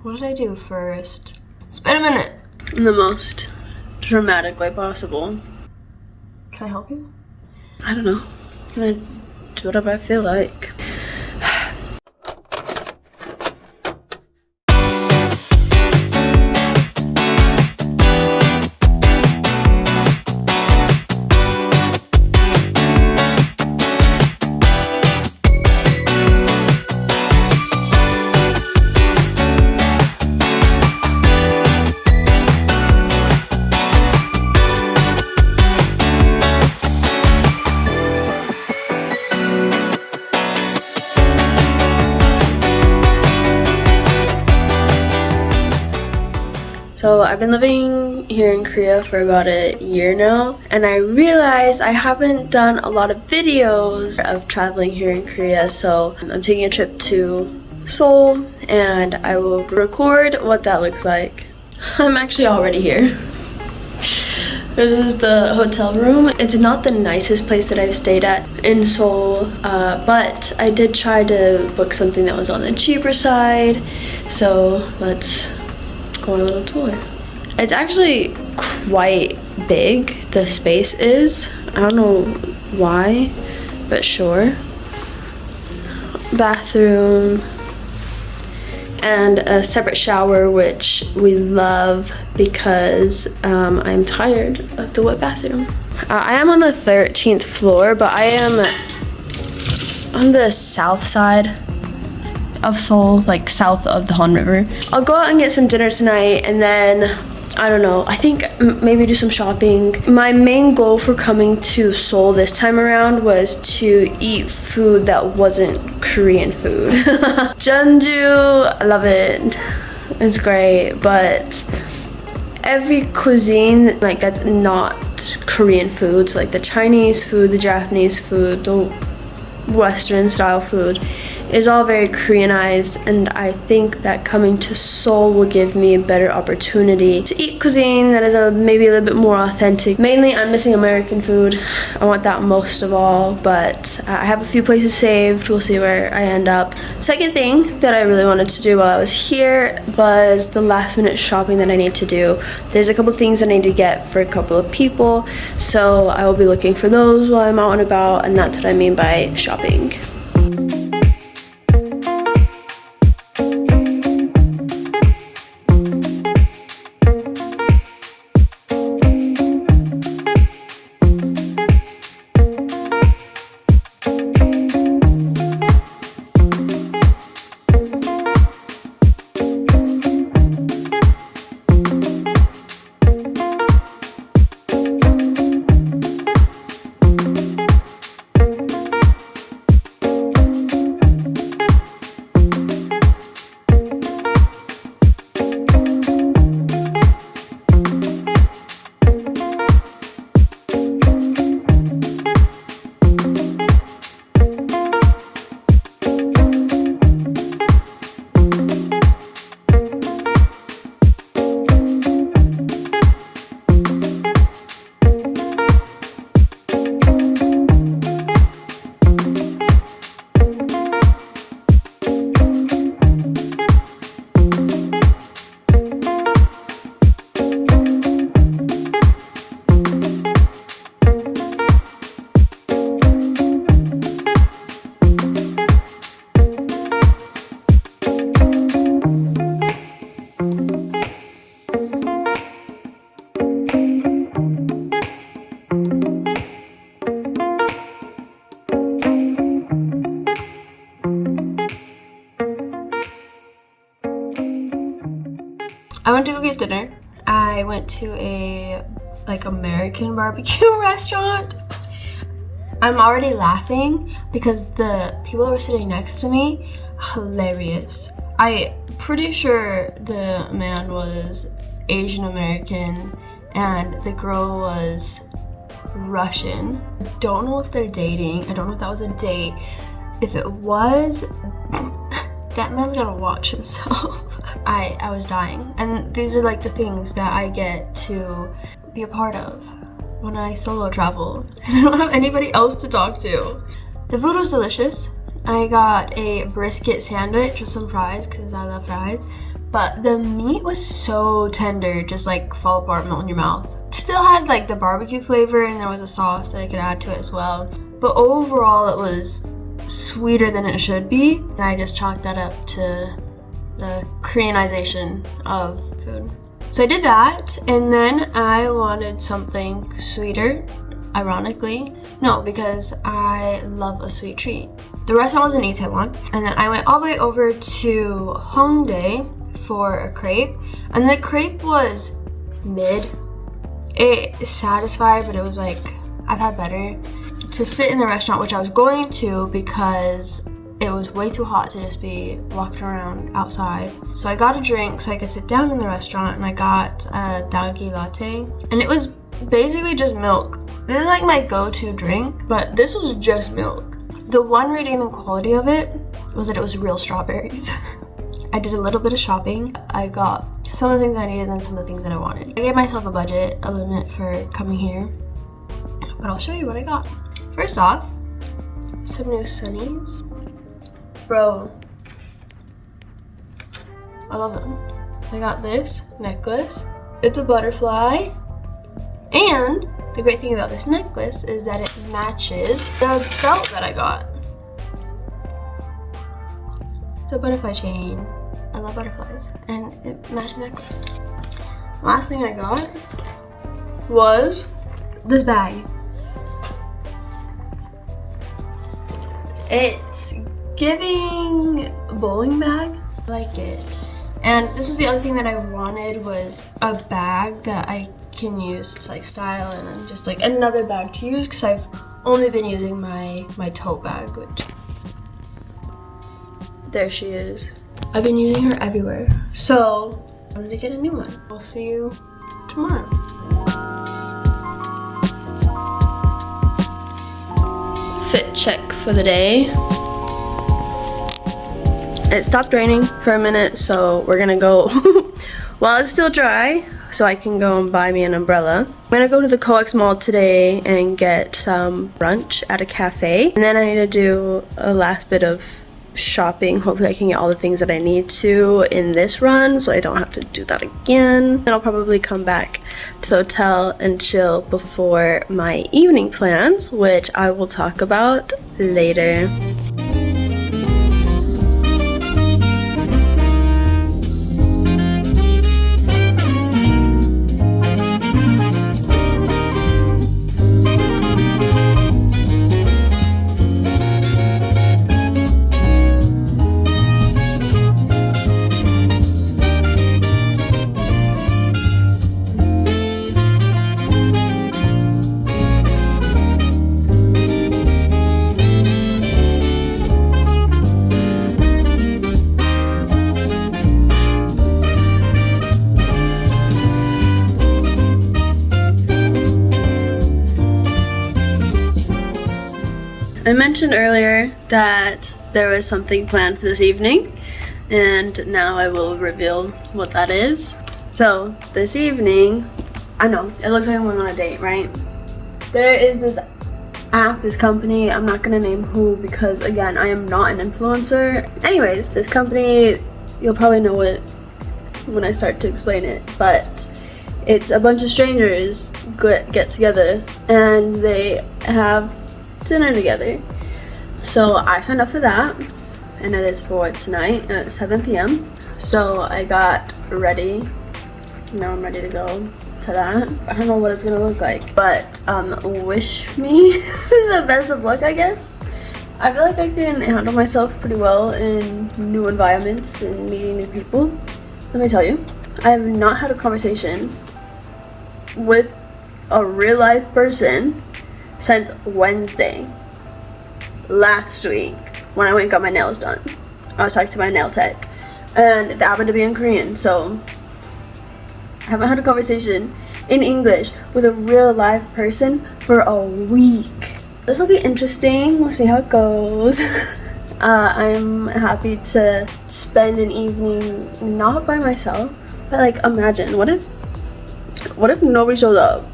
What did I do first? It's been a minute. In the most dramatic way possible. Can I help you? I don't know. I'm gonna do whatever I feel like. So I've been living here in Korea for about a year now, and I realized I haven't done a lot of videos of traveling here in Korea, so I'm taking a trip to Seoul and I will record what that looks like. I'm actually already here. This is the hotel room. It's not the nicest place that I've stayed at in Seoul, but I did try to book something that was on the cheaper side, so let's go on a little tour. It's actually quite big, the space is. I don't know why, but sure. Bathroom and a separate shower, which we love because I'm tired of the wet bathroom. I am on the 13th floor, but I am on the south side of Seoul, like south of the Han River. I'll go out and get some dinner tonight, and then I don't know, I think maybe do some shopping. My main goal for coming to Seoul this time around was to eat food that wasn't Korean food. Jeonju, I love it. It's great, but every cuisine like that's not Korean food, so like the Chinese food, the Japanese food, the Western style food is all very Koreanized, and I think that coming to Seoul will give me a better opportunity to eat cuisine that is maybe a little bit more authentic. Mainly, I'm missing American food. I want that most of all, but I have a few places saved. We'll see where I end up. Second thing that I really wanted to do while I was here was the last minute shopping that I need to do. There's a couple things I need to get for a couple of people, so I will be looking for those while I'm out and about, and that's what I mean by shopping. I went to go get dinner. I went to a American barbecue restaurant. I'm already laughing because the people that were sitting next to me, hilarious. I'm pretty sure the man was Asian American and the girl was Russian. I don't know if they're dating. I don't know if that was a date. If it was, that man's gotta watch himself. I was dying. And these are like the things that I get to be a part of when I solo travel and I don't have anybody else to talk to. The food was delicious. I got a brisket sandwich with some fries because I love fries. but the meat was so tender, just like fall apart, melt in your mouth. Still had like the barbecue flavor, and there was a sauce that I could add to it as well. But overall, it was sweeter than it should be. And I just chalked that up to the Koreanization of food. So I did that, and then I wanted something sweeter, ironically. No, because I love a sweet treat. The restaurant was in Itaewon, and then I went all the way over to Hongdae for a crepe, and the crepe was mid. It satisfied, but it was like, I've had better. To sit in the restaurant, which I was going to because it was way too hot to just be walking around outside. So I got a drink so I could sit down in the restaurant, and I got a dalgi latte, and it was basically just milk. This is like my go-to drink, but this was just milk. The one redeeming quality of it was that it was real strawberries. I did a little bit of shopping. I got some of the things I needed and some of the things that I wanted. I gave myself a budget, a limit for coming here, but I'll show you what I got. First off, some new sunnies. Bro, I love them. I got this necklace. It's a butterfly, and the great thing about this necklace is that it matches the belt that I got. It's a butterfly chain. I love butterflies, and it matches the necklace. Last thing I got was this bag. It's giving bowling bag. I like it. And this was the other thing that I wanted, was a bag that I can use to like style, and then just like another bag to use, because I've only been using my tote bag, which, there she is. I've been using her everywhere, so I wanted to get a new one. I'll see you tomorrow. Fit check for the day. It stopped raining for a minute, so we're gonna go while it's still dry, so I can go and buy me an umbrella. I'm gonna go to the COEX Mall today and get some brunch at a cafe, and then I need to do a last bit of shopping. Hopefully I can get all the things that I need to in this run, so I don't have to do that again. And I'll probably come back to the hotel and chill before my evening plans, which I will talk about later. I mentioned earlier that there was something planned for this evening, and now I will reveal what that is. So this evening, I know it looks like I'm going on a date, right? There is this app, this company, I'm not gonna name who because again, I am not an influencer. Anyways, this company, you'll probably know it when I start to explain it, but it's a bunch of strangers get together and they have dinner together. So I signed up for that, and it is for tonight at 7 p.m. So I got ready. Now I'm ready to go to that. I don't know what it's gonna look like, but wish me the best of luck, I guess. I feel like I can handle myself pretty well in new environments and meeting new people. Let me tell you, I have not had a conversation with a real life person since Wednesday last week when I went and got my nails done. I was talking to my nail tech, and it happened to be in Korean, so I haven't had a conversation in English with a real live person for a week. This will be interesting. We'll see how it goes. I'm happy to spend an evening not by myself, but like imagine what if nobody shows up?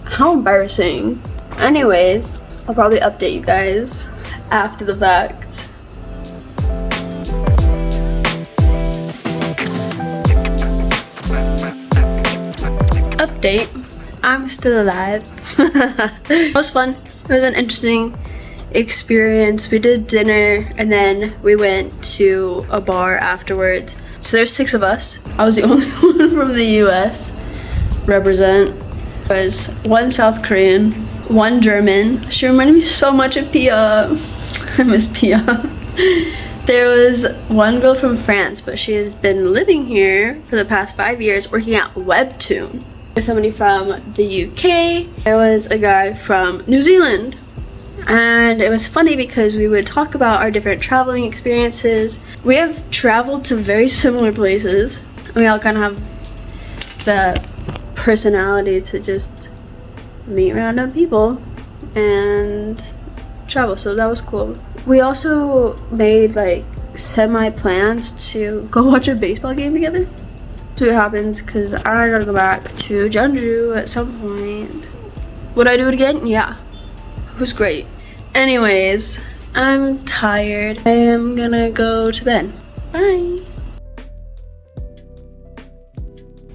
How embarrassing. Anyways, I'll probably update you guys after the fact. update. I'm still alive. It was fun. It was an interesting experience. We did dinner and then we went to a bar afterwards. So there's 6 of us. I was the only one from the US. Represent. There was 1 South Korean, 1 German. She reminded me so much of Pia. I miss Pia. There was 1 girl from France, but she has been living here for the past 5 years working at Webtoon. There's somebody from the UK. There was a guy from New Zealand. And it was funny because we would talk about our different traveling experiences. We have traveled to very similar places. We all kind of have the personality to just meet random people and travel, so that was cool. We also made like semi plans to go watch a baseball game together. See what happens, because I gotta go back to Jeonju at some point. Would I do it again? Yeah. It was great. Anyways, I'm tired. I am gonna go to bed. Bye.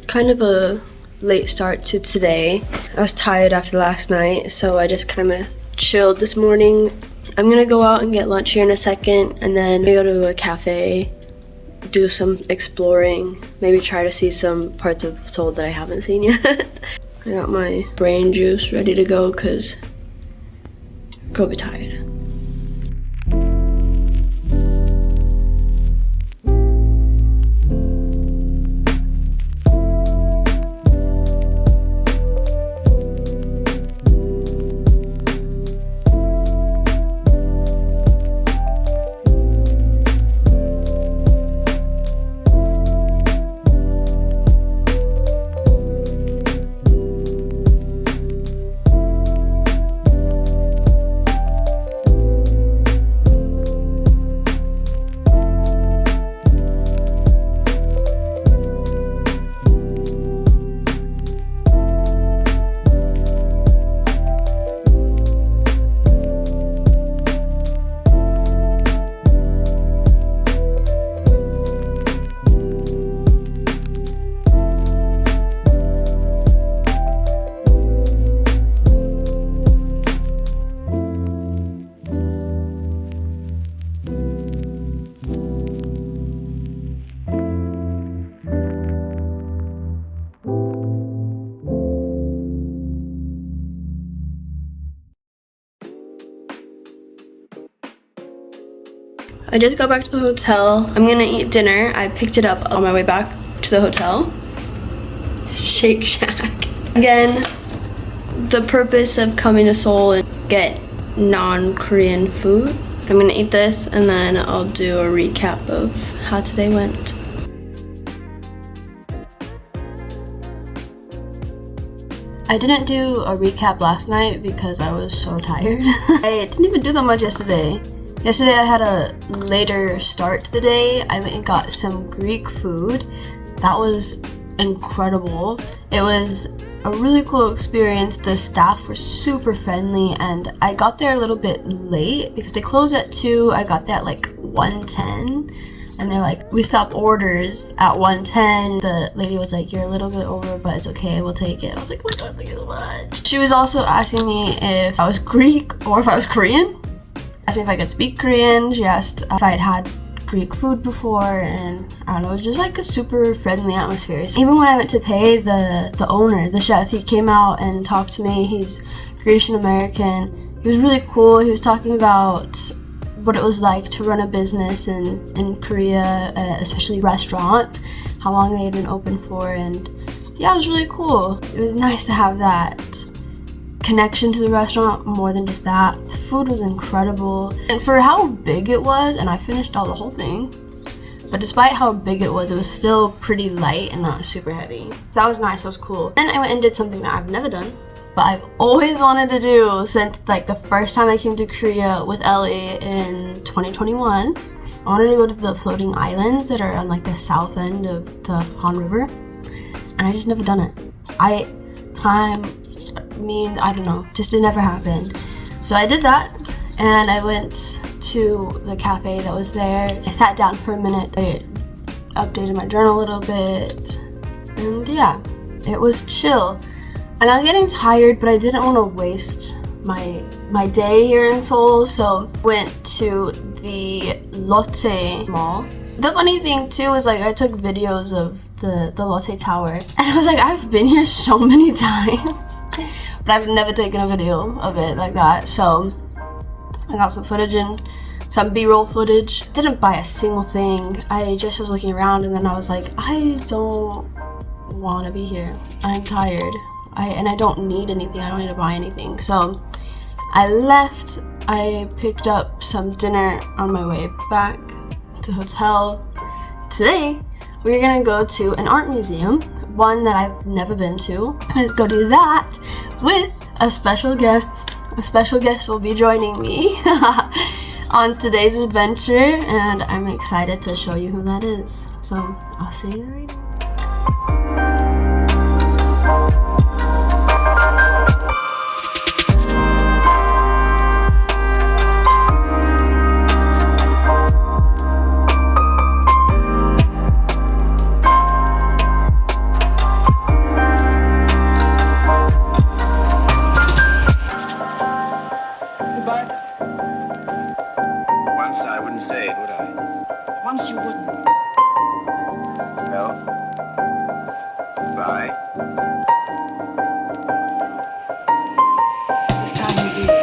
Kind of a late start to today. I was tired after last night, so I just kind of chilled this morning. I'm gonna go out and get lunch here in a second, and then go to a cafe, do some exploring, maybe try to see some parts of Seoul that I haven't seen yet. I got my brain juice ready to go because I'm gonna be tired. I just got back to the hotel. I'm gonna eat dinner. I picked it up on my way back to the hotel. Shake Shack. Again, the purpose of coming to Seoul and get non-Korean food. I'm gonna eat this and then I'll do a recap of how today went. I didn't do a recap last night because I was so tired. I didn't even do that much yesterday. Yesterday I had a later start to the day. I went and got some Greek food. That was incredible. It was a really cool experience. The staff were super friendly and I got there a little bit late because they closed at 2. I got there at like 1:10 and they're like, we stopped orders at 1:10. The lady was like, you're a little bit over, but it's okay, we'll take it. I was like, oh my god, thank you so much. She was also asking me if I was Greek or if I was Korean. Asked me if I could speak Korean. She asked if I had Greek food before, and I don't know, it was just like a super friendly atmosphere. Even when I went to pay, the owner, the chef, he came out and talked to me. He's Grecian American. He was really cool. He was talking about what it was like to run a business in Korea, especially restaurant, how long they had been open for, and yeah, it was really cool. It was nice to have that connection to the restaurant more than just that. The food was incredible, and for how big it was, and I finished the whole thing, but despite how big it was still pretty light and not super heavy. So that was nice, that was cool. Then I went and did something that I've never done, but I've always wanted to do since like the first time I came to Korea with Ellie in 2021. I wanted to go to the floating islands that are on like the south end of the Han River, and I just never done it. I don't know, just it never happened. So I did that, and I went to the cafe that was there. I sat down for a minute, I updated my journal a little bit, and yeah, It was chill. And I was getting tired, but I didn't want to waste my day here in Seoul, so went to the Lotte Mall. The funny thing too is like I took videos of the Lotte Tower, and I was like, I've been here so many times, but I've never taken a video of it like that. So I got some footage in, some B-roll footage. Didn't buy a single thing. I just was looking around, and then I was like, I don't want to be here. I'm tired. And I don't need anything. I don't need to buy anything. So I left. I picked up some dinner on my way back to the hotel. Today, we're gonna go to an art museum, one that I've never been to. I'm gonna go do that with a special guest. A special guest will be joining me on today's adventure, and I'm excited to show you who that is. So I'll see you later. Once I wouldn't say it, would I? Once you wouldn't. Well, goodbye. It's time we did.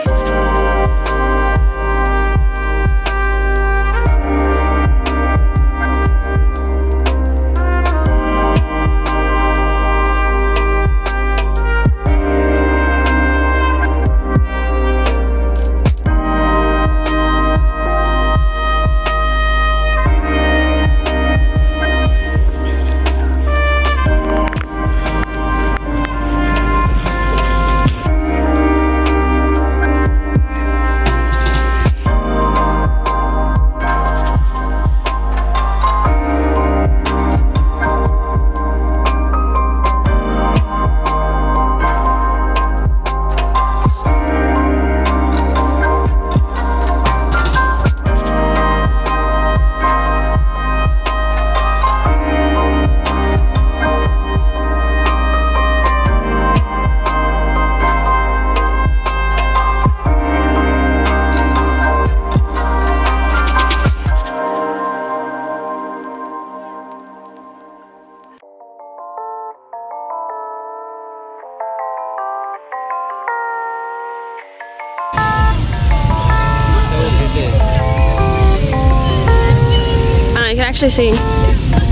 You can actually see.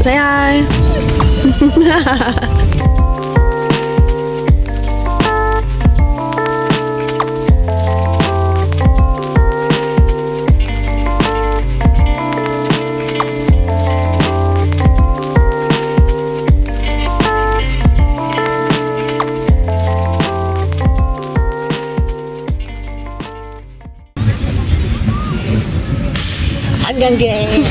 Say hi. Hanggang gang.